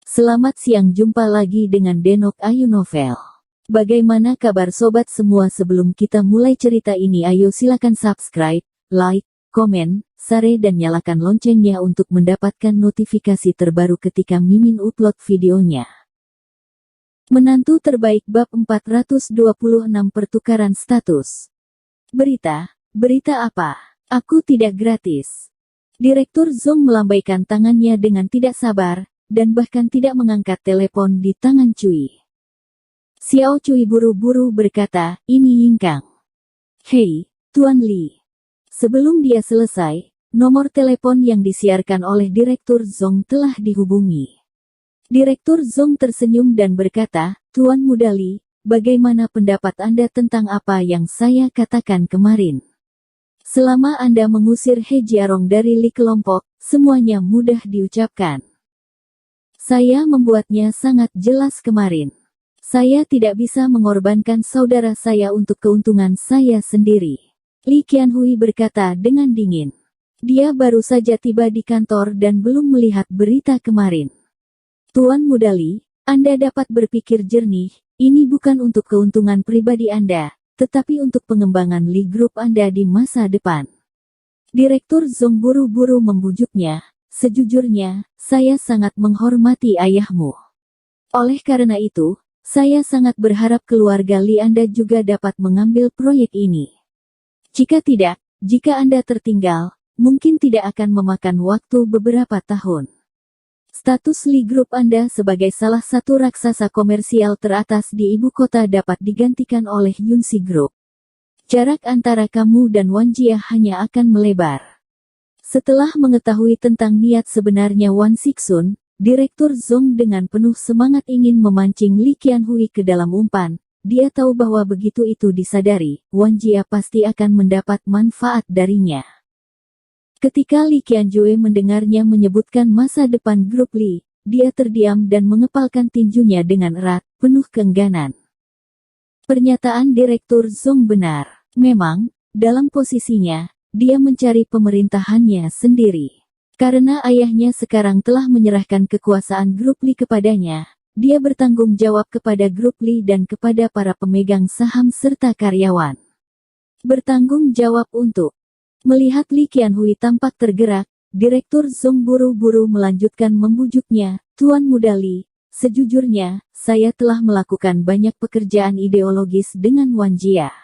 Selamat siang, jumpa lagi dengan Denok Ayu Novel. Bagaimana kabar sobat semua? Sebelum kita mulai cerita ini, ayo silakan subscribe, like, komen, share dan nyalakan loncengnya untuk mendapatkan notifikasi terbaru ketika Mimin upload videonya. Menantu terbaik bab 426 pertukaran status. Berita apa? Aku tidak gratis. Direktur Zong melambaikan tangannya dengan tidak sabar, dan bahkan tidak mengangkat telepon di tangan Cui. Xiao Cui buru-buru berkata, "Ini Yingkang." "Hei, Tuan Li." Sebelum dia selesai, nomor telepon yang disiarkan oleh Direktur Zong telah dihubungi. Direktur Zong tersenyum dan berkata, "Tuan Muda Li, bagaimana pendapat Anda tentang apa yang saya katakan kemarin? Selama Anda mengusir He Jiarong dari Li kelompok, semuanya mudah diucapkan. Saya membuatnya sangat jelas kemarin. Saya tidak bisa mengorbankan saudara saya untuk keuntungan saya sendiri." Li Qianhui berkata dengan dingin. Dia baru saja tiba di kantor dan belum melihat berita kemarin. "Tuan Muda Li, Anda dapat berpikir jernih, ini bukan untuk keuntungan pribadi Anda, tetapi untuk pengembangan Li Group Anda di masa depan." Direktur Zong buru-buru membujuknya. "Sejujurnya, saya sangat menghormati ayahmu. Oleh karena itu, saya sangat berharap keluarga Li Anda juga dapat mengambil proyek ini. Jika Anda tertinggal, mungkin tidak akan memakan waktu beberapa tahun. Status Li Group Anda sebagai salah satu raksasa komersial teratas di ibu kota dapat digantikan oleh Yunxi Group. Jarak antara kamu dan Wan Jia hanya akan melebar." Setelah mengetahui tentang niat sebenarnya Wan Xixun, Direktur Zong dengan penuh semangat ingin memancing Li Qianhui ke dalam umpan. Dia tahu bahwa begitu itu disadari, Wan Jia pasti akan mendapat manfaat darinya. Ketika Li Qianhui mendengarnya menyebutkan masa depan grup Li, dia terdiam dan mengepalkan tinjunya dengan erat, penuh keengganan. Pernyataan Direktur Zong benar. Memang, dalam posisinya, dia mencari pemerintahannya sendiri. Karena ayahnya sekarang telah menyerahkan kekuasaan grup Li kepadanya, dia bertanggung jawab kepada grup Li dan kepada para pemegang saham serta karyawan. Bertanggung jawab untuk. Melihat Li Qianhui tampak tergerak, Direktur Zong buru-buru melanjutkan membujuknya, "Tuan Muda Li, sejujurnya, saya telah melakukan banyak pekerjaan ideologis dengan Wan Jia.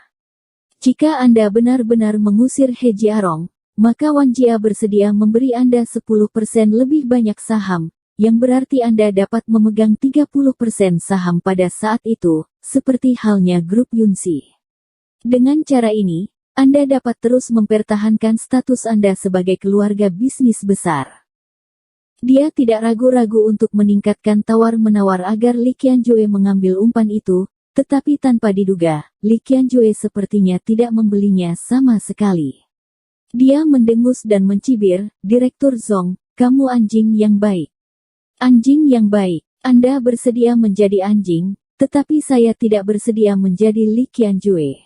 Jika Anda benar-benar mengusir He Jiarong, maka Wan Jia bersedia memberi Anda 10% lebih banyak saham, yang berarti Anda dapat memegang 30% saham pada saat itu, seperti halnya grup Yunxi. Dengan cara ini, Anda dapat terus mempertahankan status Anda sebagai keluarga bisnis besar." Dia tidak ragu-ragu untuk meningkatkan tawar-menawar agar Li Qianhui mengambil umpan itu, tetapi tanpa diduga, Li Qianhui sepertinya tidak membelinya sama sekali. Dia mendengus dan mencibir, "Direktur Zong, kamu anjing yang baik. Anjing yang baik. Anda bersedia menjadi anjing, tetapi saya tidak bersedia menjadi Li Qianhui.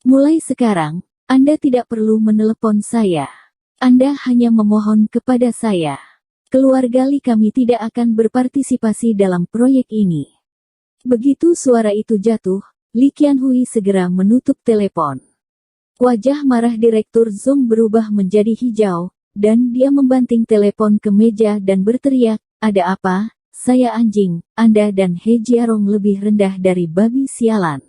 Mulai sekarang, Anda tidak perlu menelepon saya. Anda hanya memohon kepada saya. Keluarga Li kami tidak akan berpartisipasi dalam proyek ini." Begitu suara itu jatuh, Li Qianhui segera menutup telepon. Wajah marah Direktur Zong berubah menjadi hijau, dan dia membanting telepon ke meja dan berteriak, "Ada apa? Saya anjing, Anda dan He Jiarong lebih rendah dari babi sialan.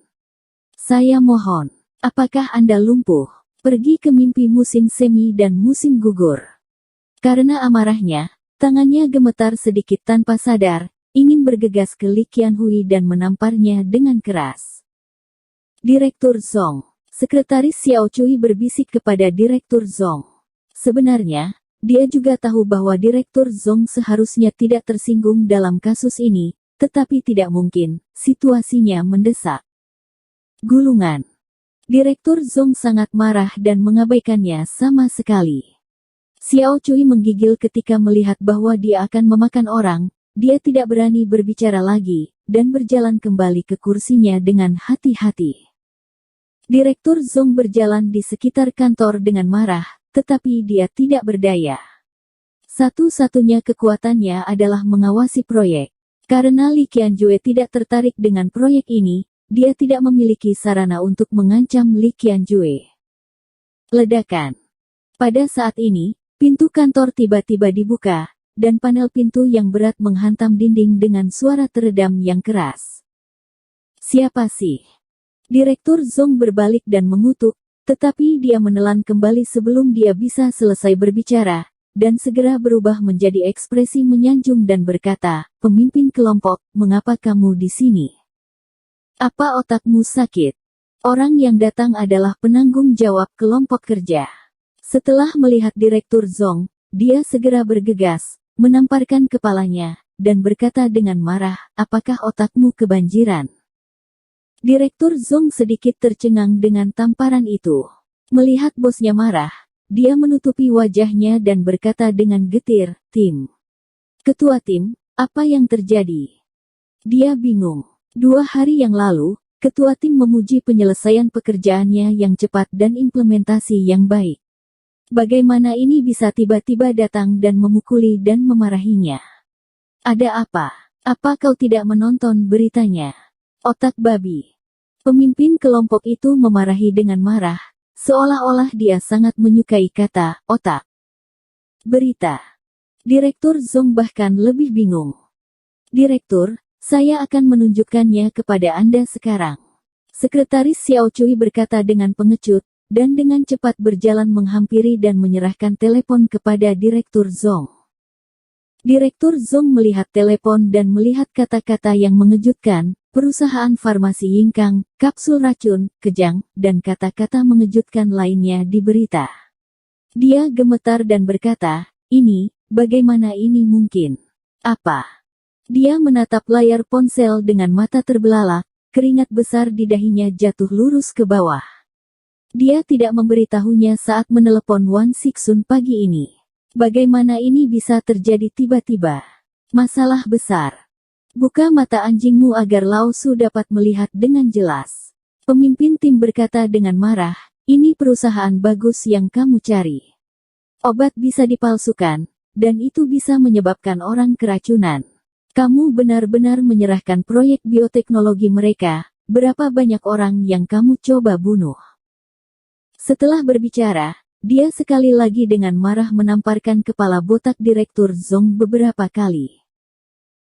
Saya mohon, apakah Anda lumpuh? Pergi ke mimpi musim semi dan musim gugur." Karena amarahnya, tangannya gemetar sedikit tanpa sadar, ingin bergegas ke Li Qianhui dan menamparnya dengan keras. "Direktur Zong." Sekretaris Xiao Cui berbisik kepada Direktur Zong. Sebenarnya, dia juga tahu bahwa Direktur Zong seharusnya tidak tersinggung dalam kasus ini, tetapi tidak mungkin, situasinya mendesak. Gulungan. Direktur Zong sangat marah dan mengabaikannya sama sekali. Xiao Cui menggigil ketika melihat bahwa dia akan memakan orang. Dia tidak berani berbicara lagi, dan berjalan kembali ke kursinya dengan hati-hati. Direktur Zong berjalan di sekitar kantor dengan marah, tetapi dia tidak berdaya. Satu-satunya kekuatannya adalah mengawasi proyek. Karena Li Qianjue tidak tertarik dengan proyek ini, dia tidak memiliki sarana untuk mengancam Li Qianjue. Ledakan. Pada saat ini, pintu kantor tiba-tiba dibuka, dan panel pintu yang berat menghantam dinding dengan suara teredam yang keras. Siapa sih? Direktur Zong berbalik dan mengutuk, tetapi dia menelan kembali sebelum dia bisa selesai berbicara, dan segera berubah menjadi ekspresi menyanjung dan berkata, "Pemimpin kelompok, mengapa kamu di sini? Apa otakmu sakit?" Orang yang datang adalah penanggung jawab kelompok kerja. Setelah melihat Direktur Zong, dia segera bergegas, menamparkan kepalanya, dan berkata dengan marah, "Apakah otakmu kebanjiran?" Direktur Zong sedikit tercengang dengan tamparan itu. Melihat bosnya marah, dia menutupi wajahnya dan berkata dengan getir, "Tim. Ketua tim, apa yang terjadi?" Dia bingung. 2 hari yang lalu, ketua tim memuji penyelesaian pekerjaannya yang cepat dan implementasi yang baik. Bagaimana ini bisa tiba-tiba datang dan memukuli dan memarahinya? Ada apa? Apa kau tidak menonton beritanya? Otak babi. Pemimpin kelompok itu memarahi dengan marah, seolah-olah dia sangat menyukai kata otak. Berita. Direktur Zong bahkan lebih bingung. "Direktur, saya akan menunjukkannya kepada Anda sekarang." Sekretaris Xiao Cui berkata dengan pengecut, dan dengan cepat berjalan menghampiri dan menyerahkan telepon kepada Direktur Zong. Direktur Zong melihat telepon dan melihat kata-kata yang mengejutkan, perusahaan farmasi Yingkang, kapsul racun, kejang, dan kata-kata mengejutkan lainnya di berita. Dia gemetar dan berkata, "Ini, bagaimana ini mungkin? Apa?" Dia menatap layar ponsel dengan mata terbelalak, keringat besar di dahinya jatuh lurus ke bawah. Dia tidak memberitahunya saat menelepon Wan Sixun pagi ini. Bagaimana ini bisa terjadi tiba-tiba? Masalah besar. Buka mata anjingmu agar Lao Su dapat melihat dengan jelas. Pemimpin tim berkata dengan marah, "Ini perusahaan bagus yang kamu cari. Obat bisa dipalsukan, dan itu bisa menyebabkan orang keracunan. Kamu benar-benar menyerahkan proyek bioteknologi mereka. Berapa banyak orang yang kamu coba bunuh?" Setelah berbicara, dia sekali lagi dengan marah menamparkan kepala botak Direktur Zong beberapa kali.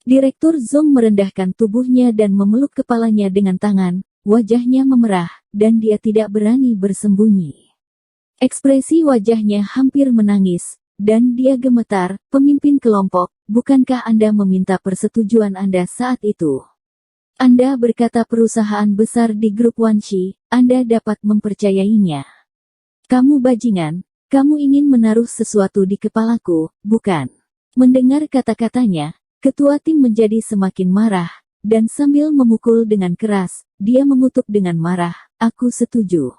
Direktur Zong merendahkan tubuhnya dan memeluk kepalanya dengan tangan, wajahnya memerah, dan dia tidak berani bersembunyi. Ekspresi wajahnya hampir menangis, dan dia gemetar. "Pemimpin kelompok, bukankah Anda meminta persetujuan Anda saat itu? Anda berkata perusahaan besar di grup Wanshi, Anda dapat mempercayainya. Kamu bajingan, kamu ingin menaruh sesuatu di kepalaku, bukan?" Mendengar kata-katanya, ketua tim menjadi semakin marah, dan sambil memukul dengan keras, dia mengutuk dengan marah, "Aku setuju.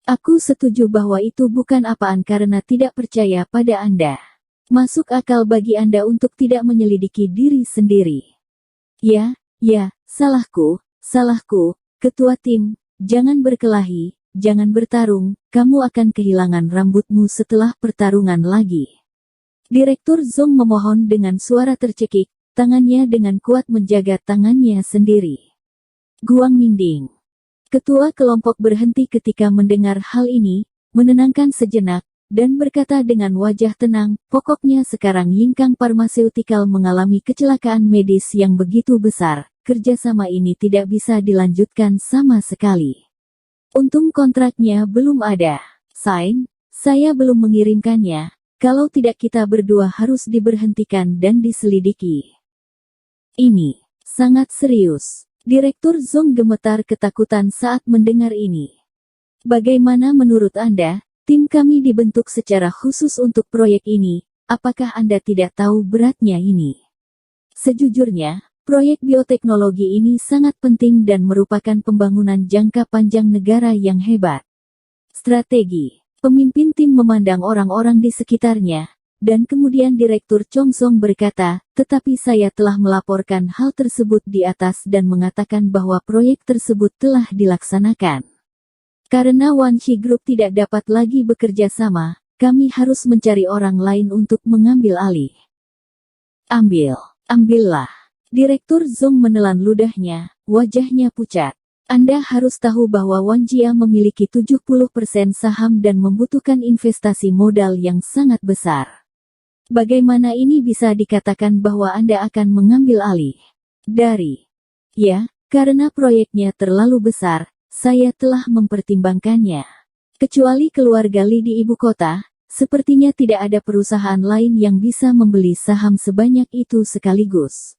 Aku setuju bahwa itu bukan apaan karena tidak percaya pada Anda. Masuk akal bagi Anda untuk tidak menyelidiki diri sendiri." Ya, salahku, ketua tim, jangan berkelahi. Jangan bertarung, kamu akan kehilangan rambutmu setelah pertarungan lagi. Direktur Zong memohon dengan suara tercekik, tangannya dengan kuat menjaga tangannya sendiri. Guang Ningding. Ketua kelompok berhenti ketika mendengar hal ini, menenangkan sejenak, dan berkata dengan wajah tenang, "Pokoknya sekarang Yingkang Pharmaceutical mengalami kecelakaan medis yang begitu besar, kerjasama ini tidak bisa dilanjutkan sama sekali. Untung kontraknya belum ada. Saya belum mengirimkannya. Kalau tidak kita berdua harus diberhentikan dan diselidiki." Ini sangat serius. Direktur Zong gemetar ketakutan saat mendengar ini. "Bagaimana menurut Anda? Tim kami dibentuk secara khusus untuk proyek ini. Apakah Anda tidak tahu beratnya ini? Sejujurnya, proyek bioteknologi ini sangat penting dan merupakan pembangunan jangka panjang negara yang hebat." Strategi. Pemimpin tim memandang orang-orang di sekitarnya, dan kemudian Direktur Chong Song berkata, "Tetapi saya telah melaporkan hal tersebut di atas dan mengatakan bahwa proyek tersebut telah dilaksanakan. Karena Wanshi Group tidak dapat lagi bekerja sama, kami harus mencari orang lain untuk mengambil alih. Ambillah. Direktur Zong menelan ludahnya, wajahnya pucat. Anda harus tahu bahwa Wan Jia memiliki 70% saham dan membutuhkan investasi modal yang sangat besar. Bagaimana ini bisa dikatakan bahwa Anda akan mengambil alih dari? Ya, karena proyeknya terlalu besar, saya telah mempertimbangkannya. Kecuali keluarga Li di ibu kota, sepertinya tidak ada perusahaan lain yang bisa membeli saham sebanyak itu sekaligus.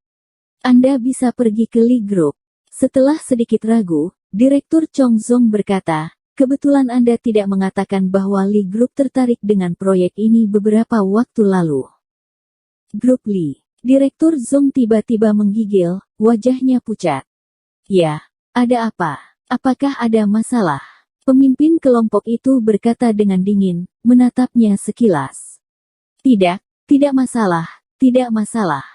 Anda bisa pergi ke Li Group. Setelah sedikit ragu, Direktur Chong Zong berkata, kebetulan Anda tidak mengatakan bahwa Li Group tertarik dengan proyek ini beberapa waktu lalu. Grup Li. Direktur Zong tiba-tiba menggigil, wajahnya pucat. Ya, ada apa? Apakah ada masalah? Pemimpin kelompok itu berkata dengan dingin, menatapnya sekilas. Tidak masalah, tidak masalah.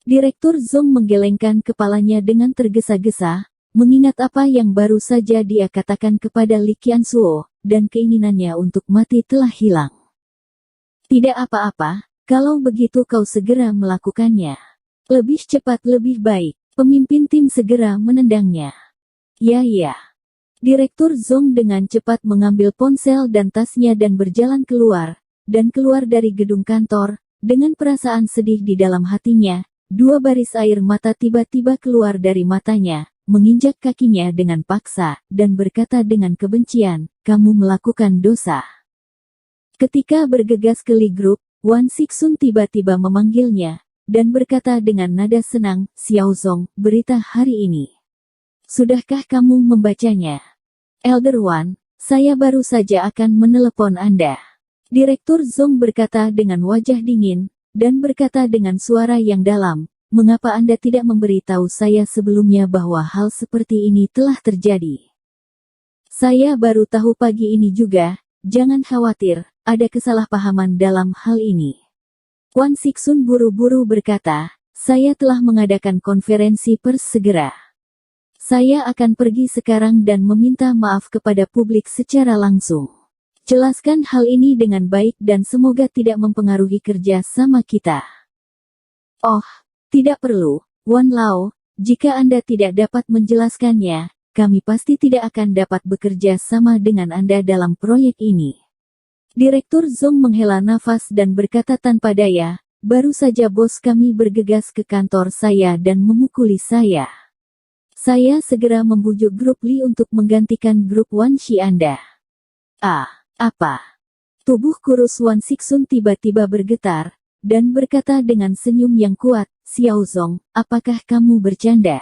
Direktur Zong menggelengkan kepalanya dengan tergesa-gesa, mengingat apa yang baru saja dia katakan kepada Li Qiansuo, dan keinginannya untuk mati telah hilang. Tidak apa-apa, kalau begitu kau segera melakukannya. Lebih cepat lebih baik. Pemimpin tim segera menendangnya. Ya. Direktur Zong dengan cepat mengambil ponsel dan tasnya dan berjalan keluar dari gedung kantor, dengan perasaan sedih di dalam hatinya. 2 baris air mata tiba-tiba keluar dari matanya, menginjak kakinya dengan paksa, dan berkata dengan kebencian, kamu melakukan dosa. Ketika bergegas ke Li Group, Wan Sixun tiba-tiba memanggilnya, dan berkata dengan nada senang, Xiao Zong, berita hari ini. Sudahkah kamu membacanya? Elder Wan, saya baru saja akan menelepon Anda. Direktur Zong berkata dengan wajah dingin, dan berkata dengan suara yang dalam, mengapa Anda tidak memberitahu saya sebelumnya bahwa hal seperti ini telah terjadi? Saya baru tahu pagi ini juga, jangan khawatir, ada kesalahpahaman dalam hal ini. Wan Sixun buru-buru berkata, saya telah mengadakan konferensi pers segera. Saya akan pergi sekarang dan meminta maaf kepada publik secara langsung. Jelaskan hal ini dengan baik dan semoga tidak mempengaruhi kerja sama kita. Oh, tidak perlu, Wan Lao, jika Anda tidak dapat menjelaskannya, kami pasti tidak akan dapat bekerja sama dengan Anda dalam proyek ini. Direktur Zong menghela nafas dan berkata tanpa daya, baru saja bos kami bergegas ke kantor saya dan memukuli saya. Saya segera membujuk grup Li untuk menggantikan grup Wan Shi Anda. Apa? Tubuh kurus Wan Sixun tiba-tiba bergetar, dan berkata dengan senyum yang kuat, Xiao Zong, apakah kamu bercanda?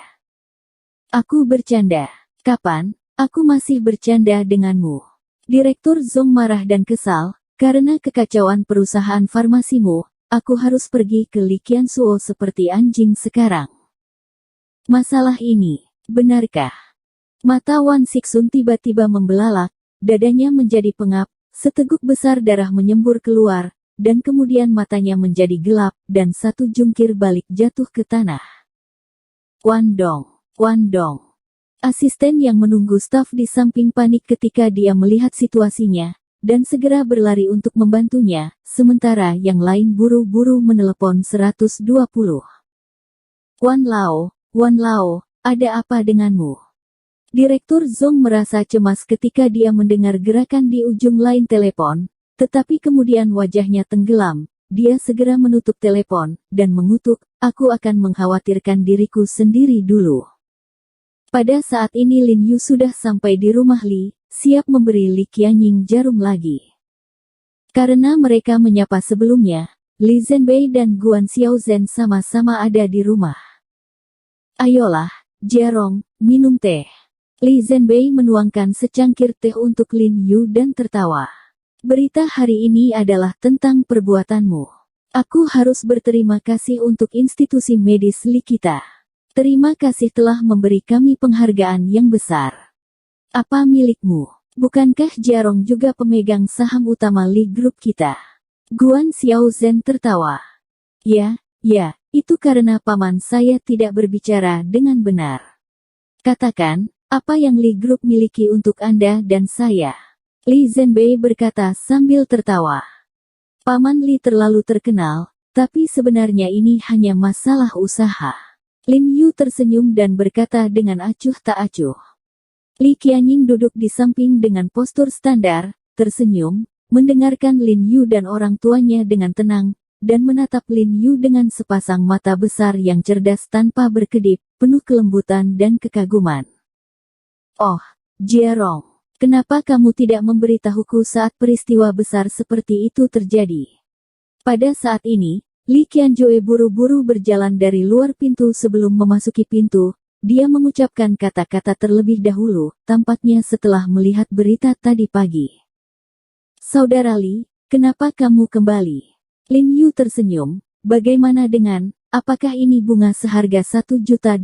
Aku bercanda. Kapan? Aku masih bercanda denganmu. Direktur Zong marah dan kesal, karena kekacauan perusahaan farmasimu, aku harus pergi ke Li Qiansuo seperti anjing sekarang. Masalah ini, benarkah? Mata Wan Sixun tiba-tiba membelalak, dadanya menjadi pengap, seteguk besar darah menyembur keluar, dan kemudian matanya menjadi gelap, dan satu jungkir balik jatuh ke tanah. Wan Dong. Asisten yang menunggu staf di samping panik ketika dia melihat situasinya, dan segera berlari untuk membantunya, sementara yang lain buru-buru menelepon 120. Wan Lao, ada apa denganmu? Direktur Zong merasa cemas ketika dia mendengar gerakan di ujung lain telepon, tetapi kemudian wajahnya tenggelam. Dia segera menutup telepon, dan mengutuk, aku akan mengkhawatirkan diriku sendiri dulu. Pada saat ini Lin Yu sudah sampai di rumah Li, siap memberi Li Qianying jarum lagi. Karena mereka menyapa sebelumnya, Li Zhenbei dan Guan Xiaozhen sama-sama ada di rumah. Ayolah, Jiarong, minum teh. Li Zhenbei menuangkan secangkir teh untuk Lin Yu dan tertawa. Berita hari ini adalah tentang perbuatanmu. Aku harus berterima kasih untuk institusi medis Li kita. Terima kasih telah memberi kami penghargaan yang besar. Apa milikmu? Bukankah Jiarong juga pemegang saham utama Li Group kita? Guan Xiaozhen tertawa. Ya, itu karena paman saya tidak berbicara dengan benar. Katakan, apa yang Li Group miliki untuk Anda dan saya? Li Zhenbei berkata sambil tertawa. Paman Li terlalu terkenal, tapi sebenarnya ini hanya masalah usaha. Lin Yu tersenyum dan berkata dengan acuh tak acuh. Li Qianying duduk di samping dengan postur standar, tersenyum, mendengarkan Lin Yu dan orang tuanya dengan tenang, dan menatap Lin Yu dengan sepasang mata besar yang cerdas tanpa berkedip, penuh kelembutan dan kekaguman. Oh, Jierong, kenapa kamu tidak memberitahuku saat peristiwa besar seperti itu terjadi? Pada saat ini, Li Qianjue buru-buru berjalan dari luar pintu sebelum memasuki pintu. Dia mengucapkan kata-kata terlebih dahulu, tampaknya setelah melihat berita tadi pagi. Saudara Li, kenapa kamu kembali? Lin Yu tersenyum, bagaimana dengan, apakah ini bunga seharga 1.800.000?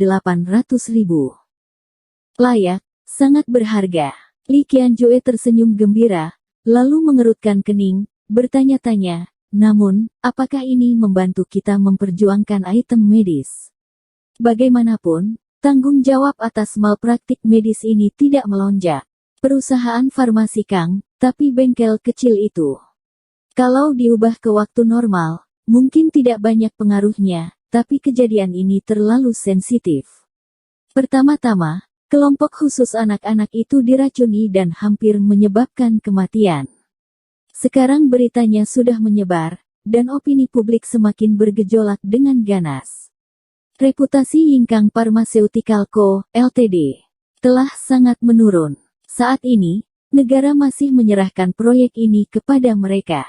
Layak, sangat berharga. Li Qianjue tersenyum gembira, lalu mengerutkan kening, bertanya-tanya, namun, apakah ini membantu kita memperjuangkan item medis? Bagaimanapun, tanggung jawab atas malpraktik medis ini tidak melonjak. Perusahaan farmasi Kang, tapi bengkel kecil itu. Kalau diubah ke waktu normal, mungkin tidak banyak pengaruhnya, tapi kejadian ini terlalu sensitif. Pertama-tama, kelompok khusus anak-anak itu diracuni dan hampir menyebabkan kematian. Sekarang beritanya sudah menyebar, dan opini publik semakin bergejolak dengan ganas. Reputasi Yingkang Pharmaceutical Co., Ltd. telah sangat menurun. Saat ini, negara masih menyerahkan proyek ini kepada mereka.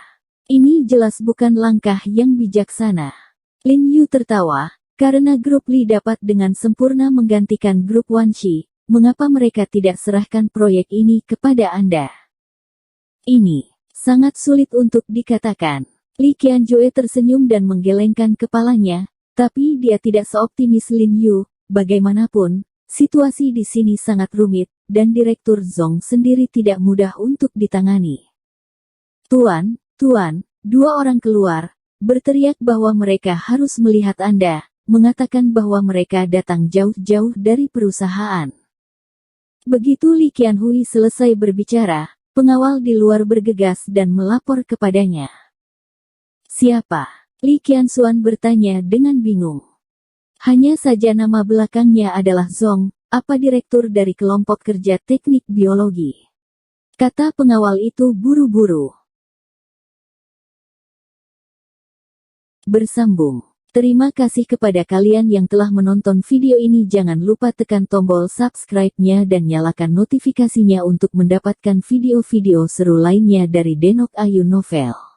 Ini jelas bukan langkah yang bijaksana. Lin Yu tertawa, karena grup Li dapat dengan sempurna menggantikan grup Wanshi, mengapa mereka tidak serahkan proyek ini kepada Anda? Ini sangat sulit untuk dikatakan. Li Qianjue tersenyum dan menggelengkan kepalanya, tapi dia tidak seoptimis Lin Yu. Bagaimanapun, situasi di sini sangat rumit, dan Direktur Zong sendiri tidak mudah untuk ditangani. Tuan, dua orang keluar, berteriak bahwa mereka harus melihat Anda, mengatakan bahwa mereka datang jauh-jauh dari perusahaan. Begitu Li Qianhui selesai berbicara, pengawal di luar bergegas dan melapor kepadanya. Siapa? Li Qianxuan bertanya dengan bingung. Hanya saja nama belakangnya adalah Zong, apa direktur dari kelompok kerja teknik biologi. Kata pengawal itu buru-buru. Bersambung. Terima kasih kepada kalian yang telah menonton video ini. Jangan lupa tekan tombol subscribe-nya dan nyalakan notifikasinya untuk mendapatkan video-video seru lainnya dari Denok Ayu Novel.